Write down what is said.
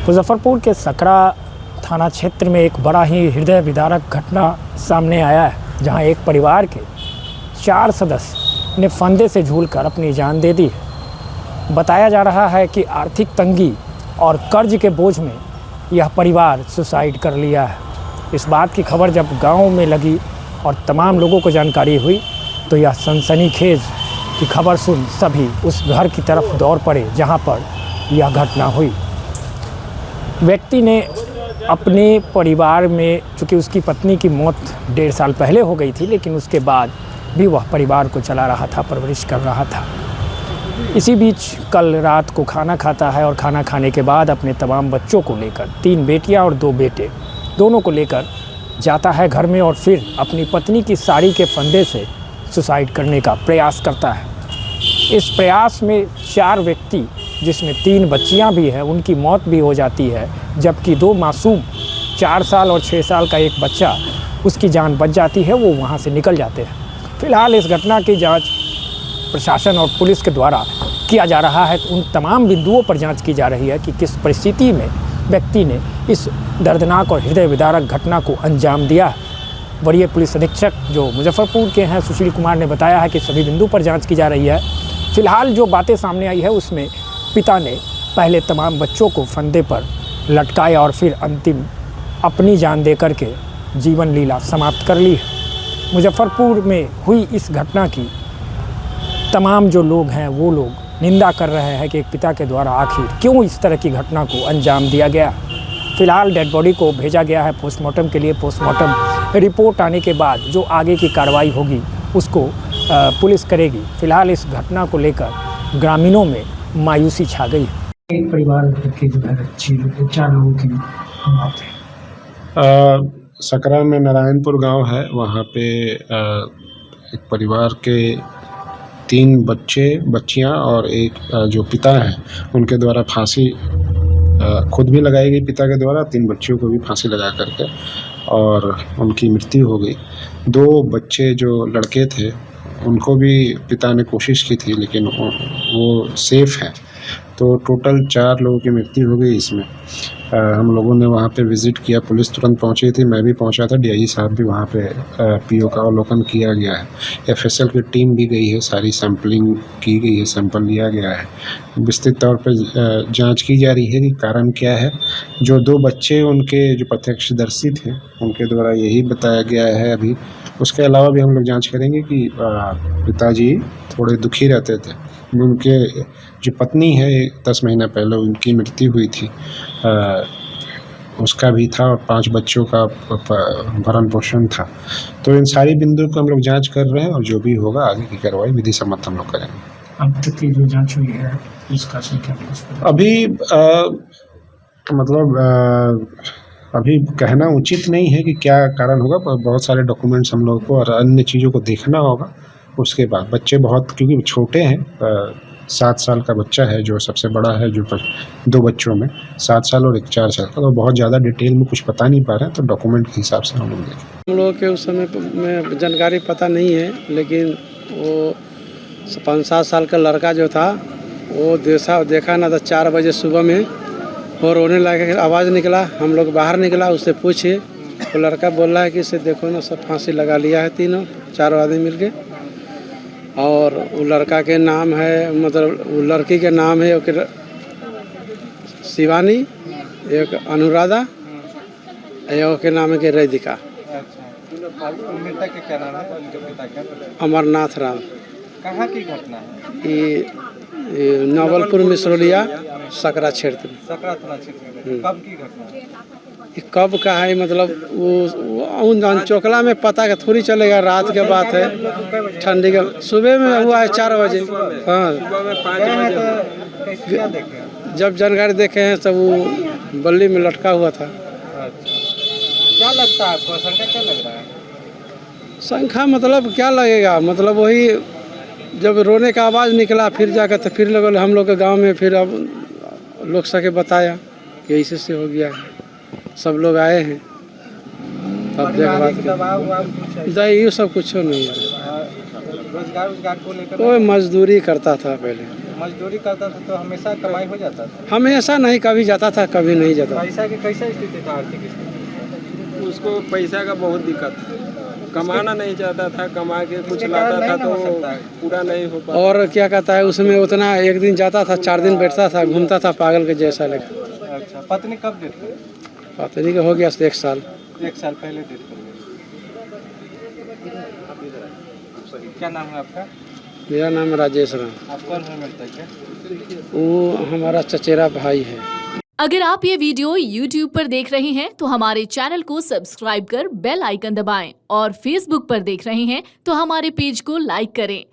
मुजफ्फरपुर के सकरा थाना क्षेत्र में एक बड़ा ही हृदय विदारक घटना सामने आया है, जहां एक परिवार के 4 सदस्य ने फंदे से झूलकर अपनी जान दे दी है। बताया जा रहा है कि आर्थिक तंगी और कर्ज के बोझ में यह परिवार सुसाइड कर लिया है। इस बात की खबर जब गांव में लगी और तमाम लोगों को जानकारी हुई तो यह सनसनीखेज की खबर सुन सभी उस घर की तरफ दौड़ पड़े जहां पर यह घटना हुई। व्यक्ति ने अपने परिवार में, चूँकि उसकी पत्नी की मौत 1.5 साल पहले हो गई थी, लेकिन उसके बाद भी वह परिवार को चला रहा था, परवरिश कर रहा था। इसी बीच कल रात को खाना खाता है और खाना खाने के बाद अपने तमाम बच्चों को लेकर, 3 बेटियां और 2 बेटे, दोनों को लेकर जाता है घर में और फिर अपनी पत्नी की साड़ी के फंदे से सुसाइड करने का प्रयास करता है। इस प्रयास में 4 व्यक्ति, जिसमें 3 बच्चियां भी हैं, उनकी मौत भी हो जाती है, जबकि 2 मासूम 4 साल और 6 साल का एक बच्चा, उसकी जान बच जाती है, वो वहां से निकल जाते हैं। फिलहाल इस घटना की जांच प्रशासन और पुलिस के द्वारा किया जा रहा है। उन तमाम बिंदुओं पर जांच की जा रही है कि किस परिस्थिति में व्यक्ति ने इस दर्दनाक और हृदय विदारक घटना को अंजाम दिया है। वरीय पुलिस अधीक्षक जो मुजफ्फरपुर के हैं, सुशील कुमार, ने बताया है कि सभी बिंदु पर जांच की जा रही है। फिलहाल जो बातें सामने आई है उसमें पिता ने पहले तमाम बच्चों को फंदे पर लटकाया और फिर अंतिम अपनी जान दे करके जीवन लीला समाप्त कर ली है। मुजफ्फरपुर में हुई इस घटना की तमाम जो लोग हैं वो लोग निंदा कर रहे हैं कि एक पिता के द्वारा आखिर क्यों इस तरह की घटना को अंजाम दिया गया। फिलहाल डेड बॉडी को भेजा गया है पोस्टमार्टम के लिए। पोस्टमार्टम रिपोर्ट आने के बाद जो आगे की कार्रवाई होगी उसको पुलिस करेगी। फिलहाल इस घटना को लेकर ग्रामीणों में मायूसी छा गई। एक परिवार के जो है 4 लोगों की मौत है। सकरा में नारायणपुर गांव है, वहाँ पे एक परिवार के 3 बच्चे, बच्चियां और एक जो पिता हैं, उनके द्वारा फांसी खुद भी लगाई गई पिता के द्वारा, 3 बच्चियों को भी फांसी लगा करके और उनकी मृत्यु हो गई। 2 बच्चे जो लड़के थे उनको भी पिता ने कोशिश की थी, लेकिन वो सेफ हैं। तो टोटल 4 लोगों की मृत्यु हो गई इसमें। हम लोगों ने वहाँ पे विज़िट किया, पुलिस तुरंत पहुँची थी, मैं भी पहुँचा था, डीआई साहब भी वहाँ पे पीओ का अवलोकन किया गया है। एफएसएल की टीम भी गई है, सारी सैंपलिंग की गई है, सैंपल लिया गया है। विस्तृत तौर पे जांच की जा रही है कि कारण क्या है। जो 2 बच्चे उनके जो प्रत्यक्षदर्शी थे उनके द्वारा यही बताया गया है अभी। उसके अलावा भी हम लोग जाँच करेंगे कि पिताजी थोड़े दुखी रहते थे। उनके जो पत्नी है 10 महीना पहले उनकी मृत्यु हुई थी, उसका भी था, और 5 बच्चों का भरण पोषण था। तो इन सारी बिंदुओं को हम लोग जांच कर रहे हैं और जो भी होगा आगे की कार्रवाई विधि सम्मत हम लोग करेंगे। अब तक की जो जांच हुई है उसका क्या अभी अभी कहना उचित नहीं है कि क्या कारण होगा, पर बहुत सारे डॉक्यूमेंट्स हम लोगों को और अन्य चीज़ों को देखना होगा। उसके बाद बच्चे बहुत, क्योंकि छोटे हैं, 7 साल का बच्चा है जो सबसे बड़ा है, जो 2 बच्चों में 7 साल और एक 4 साल का, तो बहुत ज़्यादा डिटेल में कुछ बता नहीं पा रहे हैं, तो डॉक्यूमेंट के हिसाब से हम लोग देखें। हम लोगों के उस समय में जानकारी पता नहीं है, लेकिन वो 5-7 साल का लड़का जो था वो देखा ना था 4 बजे सुबह में, और रोने लगा, आवाज़ निकला, हम लोग बाहर निकला, उससे पूछे तो लड़का बोल रहा है कि इसे देखो ना, सब फांसी लगा लिया है, 4 आदमी मिलके। और वो लड़का के नाम है, मतलब वो लड़की के नाम है एक शिवानी, एक अनुराधा, एक के नाम है कि रैदिका। मृतक के क्या नाम है उनके पिता का? अमरनाथ राम। कहाँ की घटना है? ये नवलपुर मिसरोलिया सकरा क्षेत्र में। सकरा थाना क्षेत्र में। कब की घटना है? ये कब का है, मतलब वो चोकला में पता का थोड़ी चलेगा, रात के बात है, ठंडी का। सुबह में हुआ है 4 बजे। हाँ, जब जानकारी देखे हैं तब वो बल्ली में लटका हुआ था। क्या लगता है आपको, शंका क्या लग रहा है? शंका मतलब क्या लगेगा, मतलब वही जब रोने का आवाज़ निकला, फिर जाकर तो फिर लोग हम लोग के गांव में, फिर अब लोग सके बताया कि ऐसे से हो गया है। सब लोग आए हैं, तब देखा, ये सब कुछ नहीं है। रोजगार को लेकर वो मजदूरी करता था पहले। मजदूरी करता था तो हमेशा कमाई हो जाता था। हमेशा नहीं, कभी जाता था कभी नहीं जाता। पैसा की कैसा स्थिति था, आर्थिक स्थिति? उसको पैसा का बहुत दिक्कत था, कमाना नहीं चाहता था, कमा के कुछ लाता था तो पूरा नहीं हो पाता। और क्या कहता है उसमें उतना, एक दिन जाता था 4 दिन बैठता था, घूमता था पागल के जैसा लेकर। अच्छा, पत्नी कब डेथ कर? पत्नी का हो गया 1 साल। 1 साल पहले डेथ कर गई। क्या नाम है आपका? मेरा नाम राजेश राम। आप कौन है मृतक है? वो हमारा चचेरा भाई है। अगर आप ये वीडियो YouTube पर देख रहे हैं तो हमारे चैनल को सब्सक्राइब कर बेल आइकन दबाएं और Facebook पर देख रहे हैं तो हमारे पेज को लाइक करें।